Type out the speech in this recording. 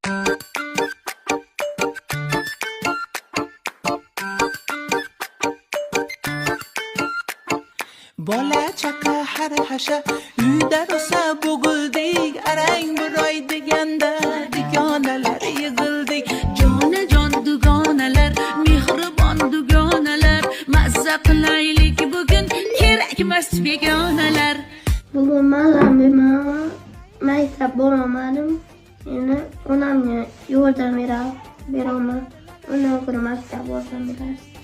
Bola chaqa har hasha uyda rosa bo'g'ildik, arang buroy deganda dugonalar yig'ildik. Jonajon dugonalar, mehribon dugonalar, mazza qilaylik bugun, kerakmas begonalar. Bugun malamma maktab bormadim. Endi onamga yordam beraman. Undan ko'ra maktab borsam bo'lardi.